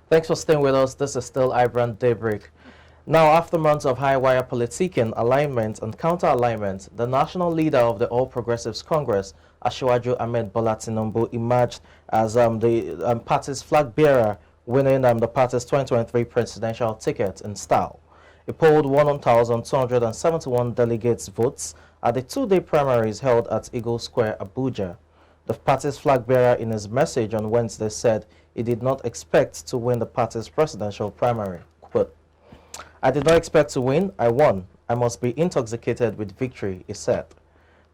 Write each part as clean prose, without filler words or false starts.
Thanks for staying with us. This is still iBrand Daybreak. Now, after months of high-wire politicking, alignment, and counter-alignment, the national leader of the All Progressives Congress, Asiwaju Ahmed Bola Tinubu, emerged as the party's flag-bearer, winning the party's 2023 presidential ticket in style. He polled 1,271 delegates' votes at the two-day primaries held at Eagle Square, Abuja. The party's flag-bearer, in his message on Wednesday, said he did not expect to win the party's presidential primary. Quote, "I did not expect to win. I won. I must be intoxicated with victory," he said.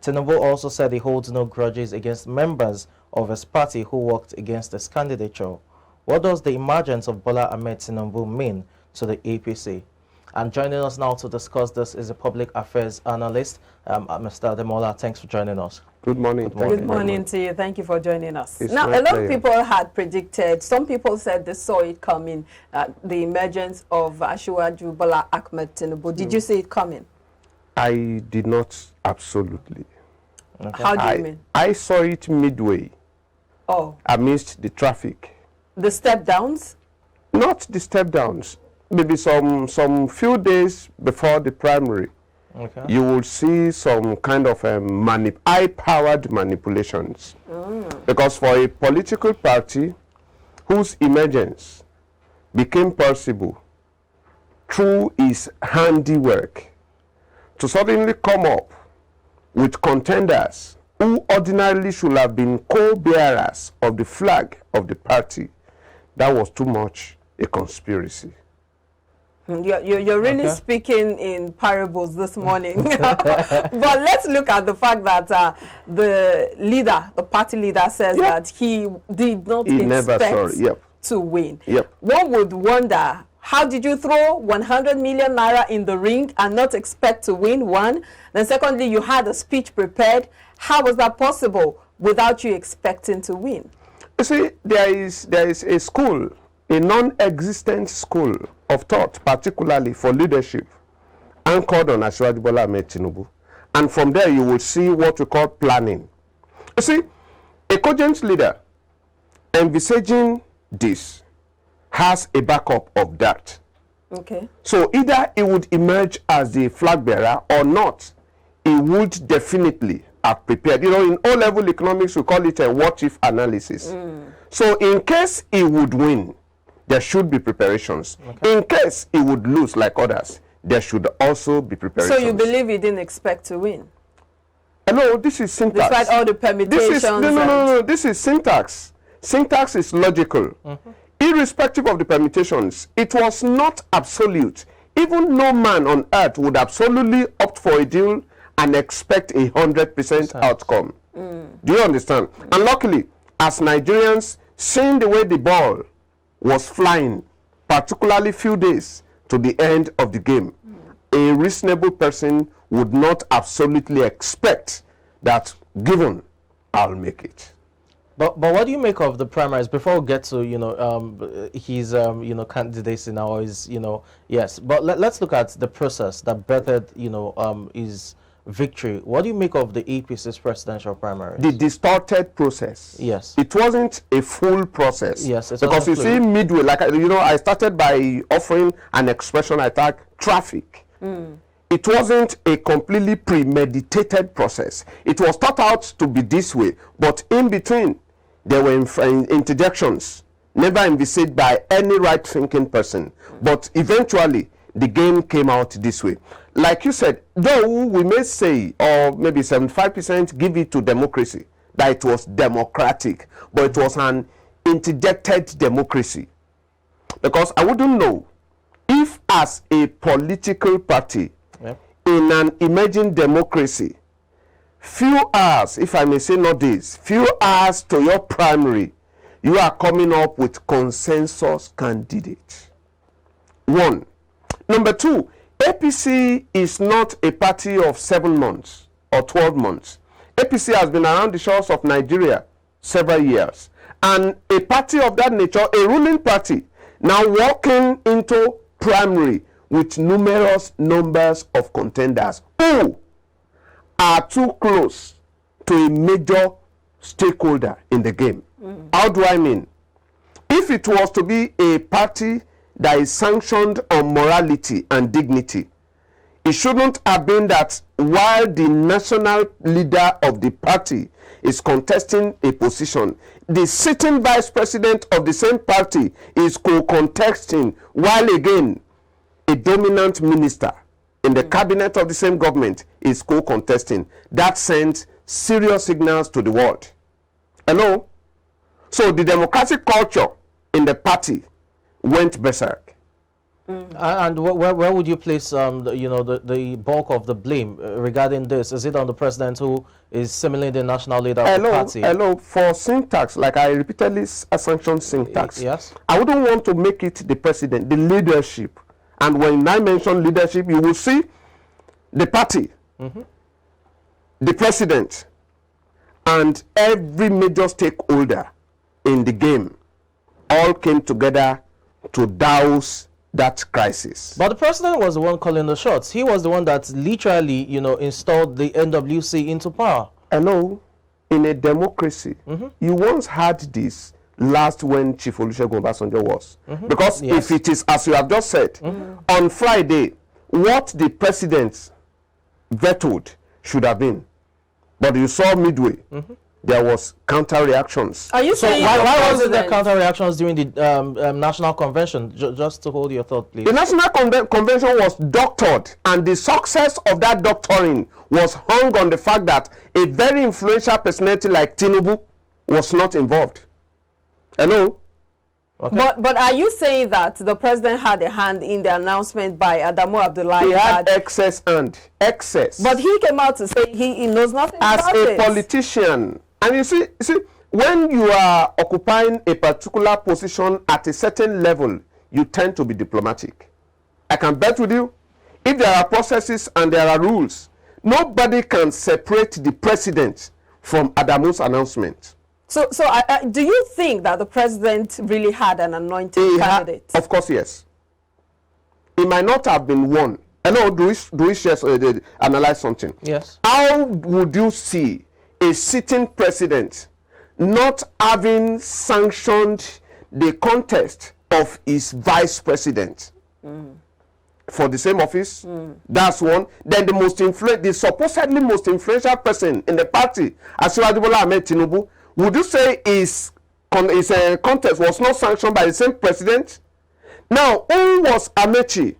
Tinubu also said he holds no grudges against members of his party who worked against his candidature. What does the emergence of Bola Ahmed Tinubu mean to the APC? And joining us now to discuss this is a public affairs analyst, Mr. Ademola. Thanks for joining us. Good morning. Good morning to you. Thank you for joining us. It's now, a lot of people had predicted, some people said they saw it coming, the emergence of Asiwaju Bola Ahmed Tinubu. Did you see it coming? I did not, absolutely. Okay. How do you mean? I saw it midway. Oh. Amidst the traffic. The step downs? Not the step downs. Maybe some few days before the primary. Okay. You will see some kind of high-powered manipulations. Because for a political party whose emergence became possible through its handiwork, to suddenly come up with contenders who ordinarily should have been co-bearers of the flag of the party, that was too much a conspiracy. You're really speaking in parables this morning. But let's look at the fact that the party leader says that he did not expect to win. One would wonder, how did you throw 100 million naira in the ring and not expect to win? One. Then secondly, you had a speech prepared. How was that possible without you expecting to win? You see, there is a school, a non-existent school of thought, particularly for leadership, anchored on Asiwaju Bola Ahmed Tinubu. And from there, you will see what we call planning. You see, a cogent leader envisaging this has a backup of that. Okay. So either he would emerge as the flag bearer or not. He would definitely have prepared. You know, in O-level economics, we call it a what-if analysis. So in case he would win, there should be preparations. Okay. In case he would lose like others, there should also be preparations. So you believe he didn't expect to win? No, this is syntax. Despite all the permutations. No. This is syntax. Syntax is logical. Irrespective of the permutations, it was not absolute. Even no man on earth would absolutely opt for a deal and expect 100% outcome. Do you understand? And luckily, as Nigerians, seeing the way the ball was flying, particularly few days to the end of the game, a reasonable person would not absolutely expect that, given, I'll make it. But what do you make of the primaries? Before we get to his candidacy now is yes. But let's look at the process that birthed his victory. What do you make of the APC's presidential primaries? The distorted process. Yes. It wasn't a full process. Yes. Because you see midway, like I started by offering an expression I tagged traffic. It wasn't a completely premeditated process. It was thought out to be this way, but in between there were interjections never envisaged by any right-thinking person. But eventually the game came out this way. Like you said, though we may say, or maybe 75% give it to democracy, that it was democratic, but it was an interjected democracy. Because I wouldn't know if as a political party in an emerging democracy, few hours, if I may say not days, few hours to your primary, you are coming up with consensus candidates. One. Number two, APC is not a party of 7 months or 12 months. APC has been around the shores of Nigeria several years. And a party of that nature, a ruling party, now walking into primary with numerous numbers of contenders who are too close to a major stakeholder in the game. How do I mean? if it was to be a party that is sanctioned on morality and dignity, it shouldn't have been that while the national leader of the party is contesting a position, the sitting vice president of the same party is co-contesting, while again a dominant minister in the cabinet of the same government is co-contesting. That sends serious signals to the world. Hello? So the democratic culture in the party went berserk. And where would you place the bulk of the blame regarding this? Is it on the president, who is similarly the national leader of the party? Hello, for syntax, like I repeatedly sanctioned syntax. Yes. I wouldn't want to make it the president, the leadership. And when I mention leadership, you will see the party, the president, and every major stakeholder in the game all came together to douse that crisis. But the president was the one calling the shots. He was the one that literally, installed the NWC into power. Hello, in a democracy, you once had this last when Chief Olusegun Obasanjo was. Because yes. if it is, as you have just said, on Friday, what the president vetoed should have been. But you saw midway, there was counter reactions. Are you saying why wasn't there counter reactions during the national convention? Just to hold your thought, please. The national convention was doctored, and the success of that doctoring was hung on the fact that a very influential personality like Tinubu was not involved. Hello? Okay. But are you saying that the president had a hand in the announcement by Adamu Abdullahi? He had excess and excess. But he came out to say he knows nothing as about a it. politician. And you see, when you are occupying a particular position at a certain level, you tend to be diplomatic. I can bet with you, if there are processes and there are rules, nobody can separate the president from Adamu's announcement. So do you think that the president really had an anointed candidate? Of course, yes. It might not have been one. Hello, do we share, analyze something? Yes. How would you see a sitting president not having sanctioned the contest of his vice president for the same office? That's one. Then the supposedly most influential person in the party, Asiwaju Bola Ahmed Tinubu, would you say his contest was not sanctioned by the same president? Now, who was Amechi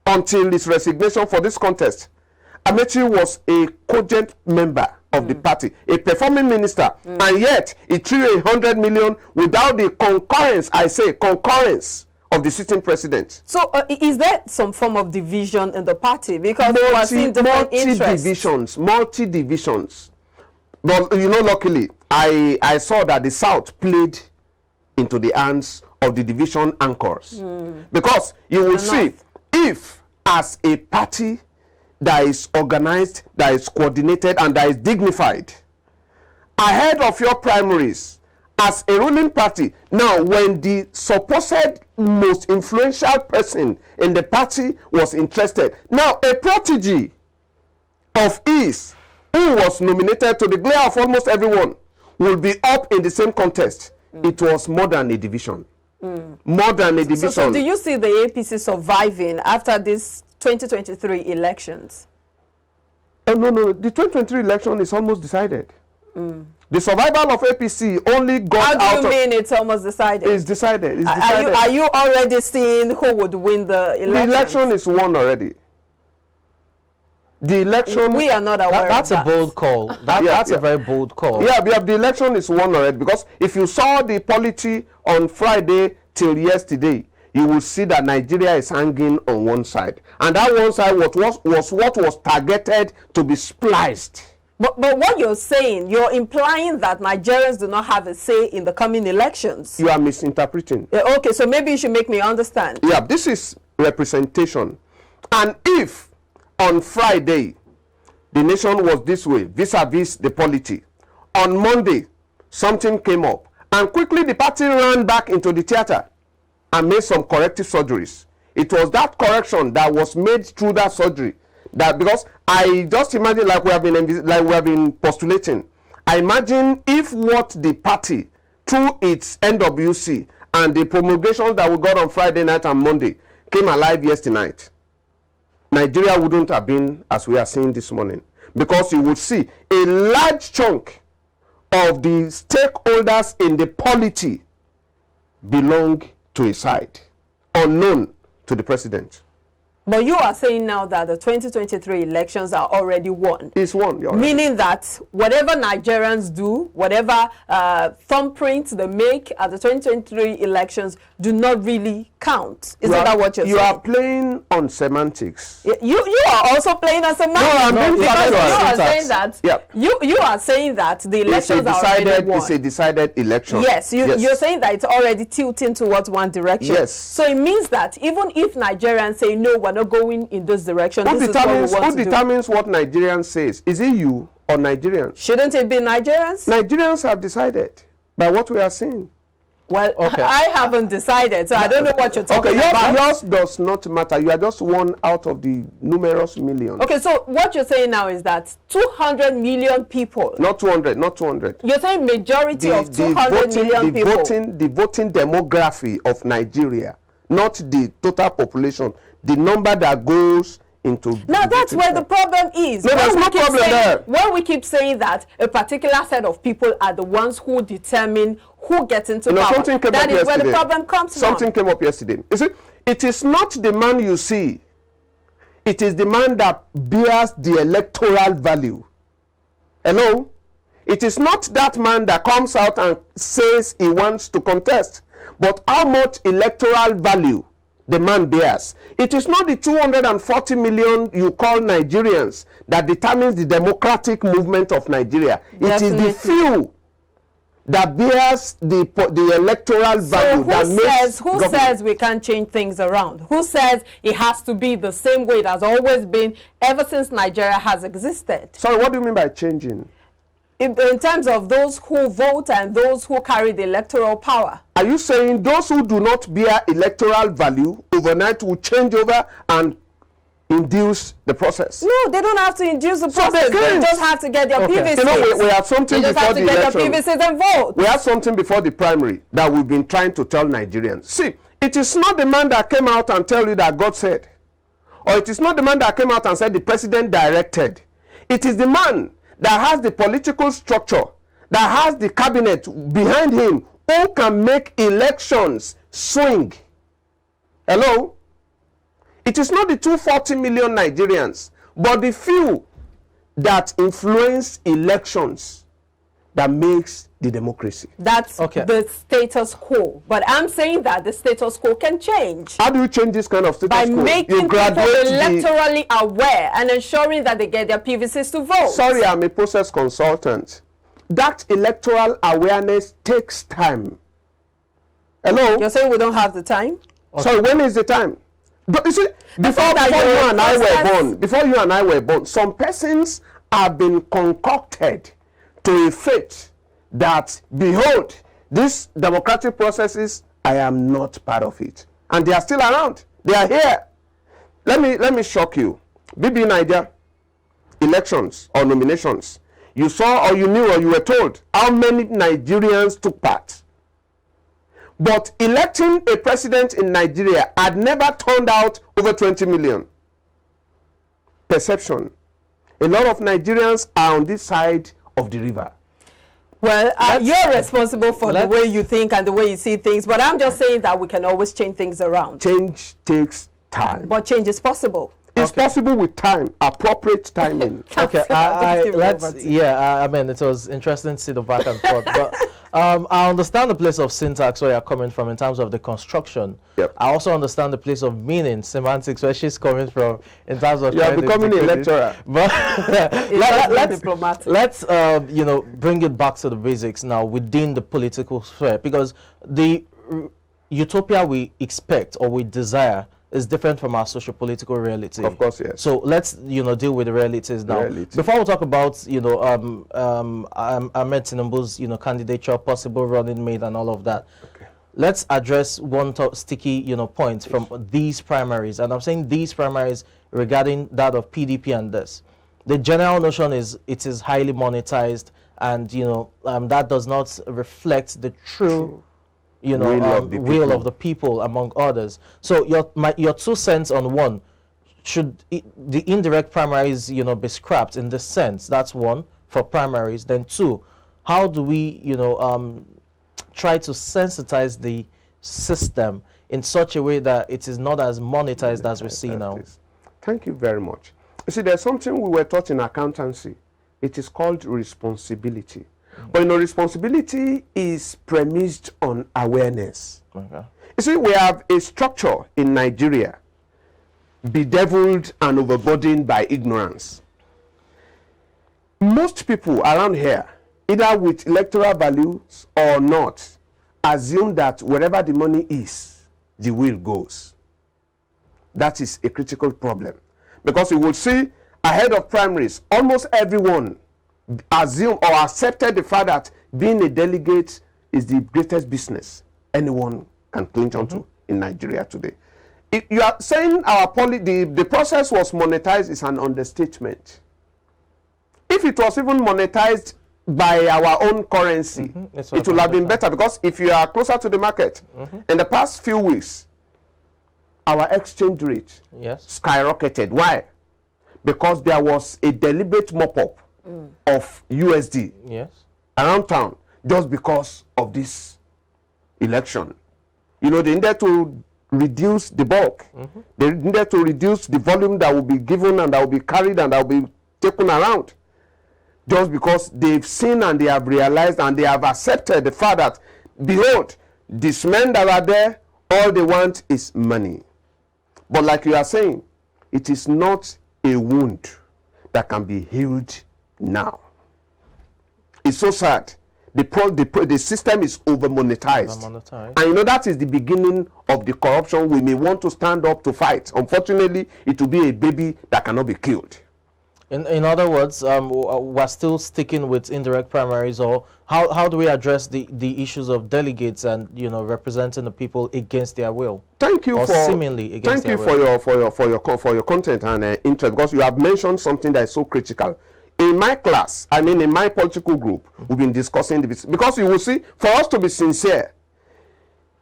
until his resignation for this contest? Amechi was a cogent member of the party, a performing minister, and yet he threw 100 million without the concurrence of the sitting president. So is there some form of division in the party? Because we are seeing different interests. Multi-divisions. But luckily, I saw that the South played into the hands of the division anchors. Because you will see, if as a party that is organized, that is coordinated, and that is dignified, ahead of your primaries, as a ruling party, now when the supposed most influential person in the party was interested, now a protege of his, who was nominated to the glare of almost everyone, will be up in the same contest. It was more than a division. More than a division. So do you see the APC surviving after this 2023 elections? Oh, no. The 2023 election is almost decided. The survival of APC only got out. How do you mean it's almost decided? It's decided. It's decided. Are you already seeing who would win the election? The election is won already. The election... We are not aware That's of a bold call. That's a very bold call. Yeah, the election is won already, because if you saw the polity on Friday till yesterday, you will see that Nigeria is hanging on one side. And that one side was what was targeted to be spliced. But what you're saying, you're implying that Nigerians do not have a say in the coming elections. You are misinterpreting. Okay, so maybe you should make me understand. Yeah, this is representation. And if on Friday the nation was this way, vis-a-vis the polity, on Monday something came up, and quickly the party ran back into the theater and made some corrective surgeries. It was that correction that was made through that surgery, that, because I just imagine, like we have been postulating, I imagine if what the party through its NWC and the promulgations that we got on Friday night and Monday came alive yesterday night, Nigeria wouldn't have been as we are seeing this morning, because you would see a large chunk of the stakeholders in the polity belong to a side unknown to the president. But you are saying now that the 2023 elections are already won. It's won. Meaning that whatever Nigerians do, whatever thumbprints they make at the 2023 elections do not really count. Isn't that what you're saying? You are playing on semantics. You are also playing on semantics. No, I'm being because you are syntax. saying that. Yep. You are saying that the elections are already won. It's a decided election. Yes, you're saying that it's already tilting towards one direction. Yes. So it means that even if Nigerians say no, we're not going in this direction, Who this is what we want to do. Who determines what Nigerians says? Is it you or Nigerians? Shouldn't it be Nigerians? Nigerians have decided by what we are seeing. Well, okay. I haven't decided, so I don't know what you're talking about. Yours does not matter. You are just one out of the numerous millions. Okay, so what you're saying now is that 200 million people. Not 200, not 200. You're saying majority of 200 million people. The voting demography of Nigeria, not the total population, the number that goes into. Now that's where the problem is. No, there's no problem there. When we keep saying that a particular set of people are the ones who determine who gets into power, that is where the problem comes from. Something came up yesterday. You see, it is not the man you see. It is the man that bears the electoral value. Hello? It is not that man that comes out and says he wants to contest, but how much electoral value the man bears. It is not the 240 million you call Nigerians that determines the democratic movement of Nigeria. It is the few that bears the electoral value. Who says we can't change things around? Who says it has to be the same way it has always been ever since Nigeria has existed? Sorry, what do you mean by changing? In terms of those who vote and those who carry the electoral power. Are you saying those who do not bear electoral value overnight will change over and induce the process? No, they don't have to induce the process. They just have to get their PVCs. You know, we have something before the election. They just have to get their PVCs and vote. We have something before the primary that we've been trying to tell Nigerians. See, it is not the man that came out and tell you that God said. Or it is not the man that came out and said the president directed. It is the man that has the political structure, that has the cabinet behind him, who can make elections swing. Hello? It is not the 240 million Nigerians, but the few that influence elections that makes the democracy. That's the status quo. But I'm saying that the status quo can change. How do you change this kind of status quo? By making people electorally aware and ensuring that they get their PVCs to vote. Sorry, I'm a process consultant. That electoral awareness takes time. Hello? You're saying we don't have the time? Sorry, when is the time? But you see, before you and I were born, some persons have been concocted to a fate that, behold, these democratic processes, I am not part of it. And they are still around. They are here. Let me shock you. BB Niger, elections or nominations, you saw or you knew or you were told how many Nigerians took part. But electing a president in Nigeria had never turned out over 20 million. Perception. A lot of Nigerians are on this side of the river. Well, you're responsible for the way you think and the way you see things, but I'm just saying that we can always change things around. Change takes time. But change is possible. It's possible with time, appropriate timing. Okay, I mean, it was interesting to see the back and forth, but I understand the place of syntax where you're coming from in terms of the construction. Yep. I also understand the place of meaning, semantics, where she's coming from in terms of. You are becoming a lecturer. But let's bring it back to the basics now within the political sphere, because the utopia we expect or we desire is different from our socio-political reality. Of course, yes. So let's, deal with the realities now. Before we talk about, Ahmed Tinubu's, candidature, possible running mate and all of that, let's address one sticky, point from these primaries. And I'm saying these primaries regarding that of PDP and this. The general notion is it is highly monetized and, that does not reflect the true will of the people, among others. So your 2 cents on one, should the indirect primaries, be scrapped in this sense? That's one for primaries. Then 2, how do we, try to sensitize the system in such a way that it is not as monetized as we see now? Thank you very much. You see, there's something we were taught in accountancy. It is called responsibility. But responsibility is premised on awareness. Okay. You see, we have a structure in Nigeria bedeviled and overburdened by ignorance. Most people around here, either with electoral values or not, assume that wherever the money is, the will goes. That is a critical problem. Because you will see, ahead of primaries, almost everyone assumed or accepted the fact that being a delegate is the greatest business anyone can clinch onto in Nigeria today. If you are saying the process was monetized is an understatement. If it was even monetized by our own currency, it would have been better, because if you are closer to the market, in the past few weeks, our exchange rate skyrocketed. Why? Because there was a deliberate mop-up of USD around town just because of this election. They needed to reduce the bulk. They needed to reduce the volume that will be given and that will be carried and that will be taken around. Just because they've seen and they have realized and they have accepted the fact that, behold, these men that are there, all they want is money. But like you are saying, it is not a wound that can be healed now. It's so sad. The system is over-monetized. And that is the beginning of the corruption we may want to stand up to fight. Unfortunately, it will be a baby that cannot be killed. In other words, we're still sticking with indirect primaries, or how do we address the issues of delegates and representing the people against their will? Thank you seemingly against their will. for your content and interest, because you have mentioned something that is so critical. In my class, in my political group, we've been discussing this, because you will see, for us to be sincere,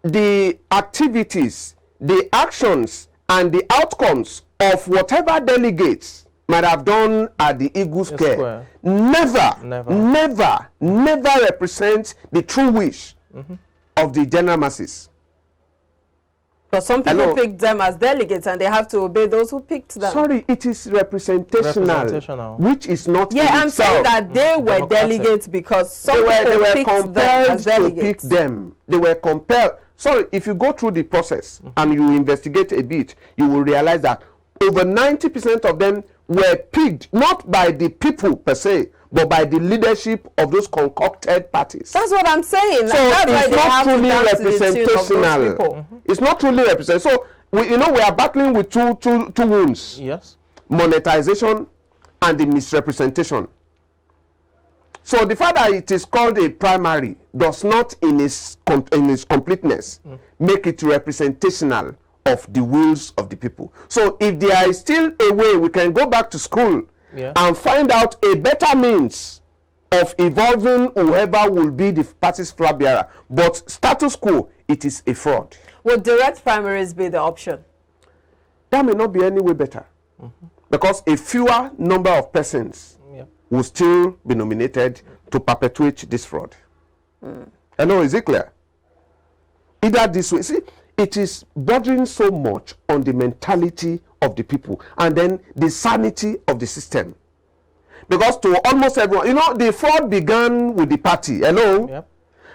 the activities, the actions, and the outcomes of whatever delegates might have done at the Eagle Square never represent the true wish of the general masses. But some people pick them as delegates and they have to obey those who picked them. Sorry, it is representational. Which is not. Yeah, I'm saying that they were delegates because some people picked them as delegates. They were compelled. Sorry, if you go through the process and you investigate a bit, you will realize that over 90% of them were picked not by the people per se, but by the leadership of those concocted parties. That's what I'm saying. So it's not truly representational. It's not truly representational. So we are battling with two wounds. Yes. Monetization and the misrepresentation. So the fact that it is called a primary does not, in its completeness, make it representational of the wills of the people. So if there is still a way we can go back to school and find out a better means of evolving whoever will be the party's flag bearer. But status quo, it is a fraud. Would direct primaries be the option? That may not be any way better. Because a fewer number of persons will still be nominated to perpetuate this fraud. Hello, is it clear? Either this way. See, it is bordering so much on the mentality of the people and then the sanity of the system. Because to almost everyone, the fraud began with the party. Hello? Yep.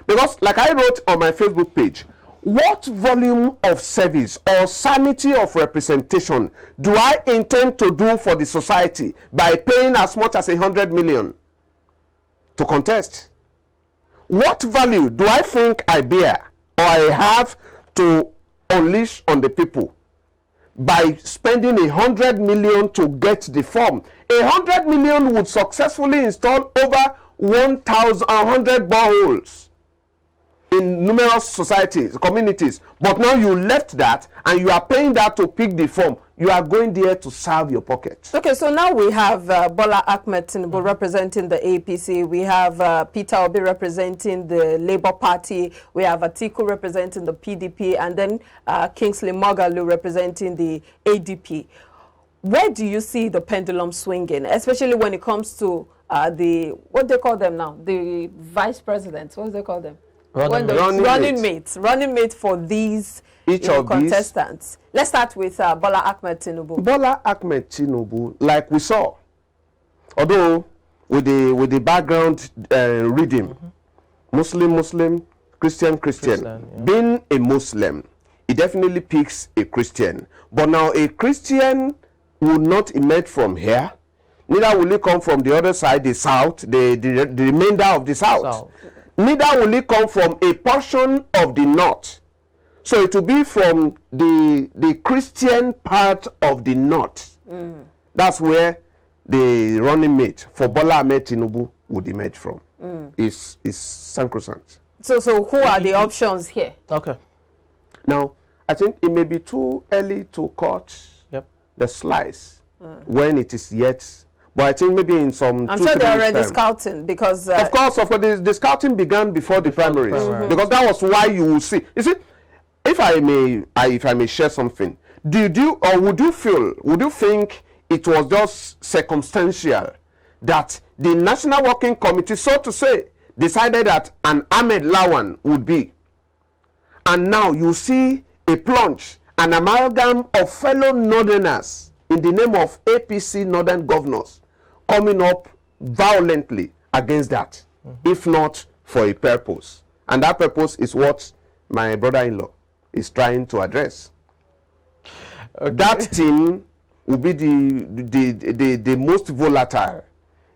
Because like I wrote on my Facebook page, what volume of service or sanity of representation do I intend to do for the society by paying as much as 100 million to contest? What value do I think I bear or I have to unleash on the people by spending 100 million to get the form? 100 million would successfully install over 1,100 boreholes in numerous societies, communities. But now you left that and you are paying that to pick the form. you are going there to serve your pocket. Okay, so now we have Bola Ahmed Tinubu representing the APC. We have Peter Obi representing the Labour Party. We have Atiku representing the PDP, and then Kingsley Moghalu representing the ADP. Where do you see the pendulum swinging, especially when it comes to what they call them now? The vice presidents, what do they call them? Running mates for these contestants. Let's start with Bola Ahmed Tinubu. Bola Ahmed Tinubu, like we saw, although with the background reading, Muslim, Christian, yeah. Being a Muslim, it definitely picks a Christian. But now a Christian will not emerge from here. Neither will he come from the other side, the south, the remainder of the south. Neither will he come from a portion of the north. So it will be from the Christian part of the north. That's where the running mate for Bola Ahmed Tinubu would emerge from. Is sacrosanct. So who are the options here? Okay. Now, I think it may be too early to cut the slice when it is yet. But I think maybe in some I'm sure they're already scouting because... of course, the scouting began before the primaries. Because that was why you will see. You see, if I may share something, would you think it was just circumstantial that the National Working Committee, so to say, decided that an Ahmed Lawan would be? And now you see a plunge, an amalgam of fellow Northerners in the name of APC Northern governors coming up violently against that, if not for a purpose. And that purpose is what my brother-in-law is trying to address. Okay. That team will be the most volatile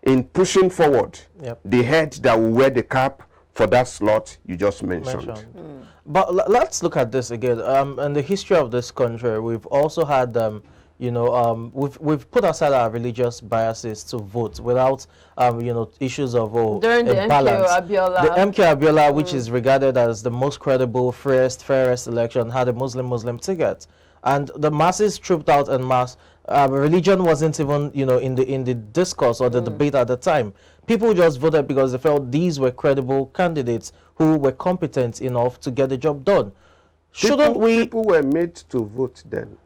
in pushing forward the head that will wear the cap for that slot you just mentioned. But let's look at this again. In the history of this country, we've also had we've put aside our religious biases to vote without issues of during the balance. The MK Abiola, which is regarded as the most credible, fairest election, had a Muslim ticket, and the masses trooped out en masse. Religion wasn't even in the discourse or the debate at the time. People just voted because they felt these were credible candidates who were competent enough to get the job done. Shouldn't we? People were made to vote then.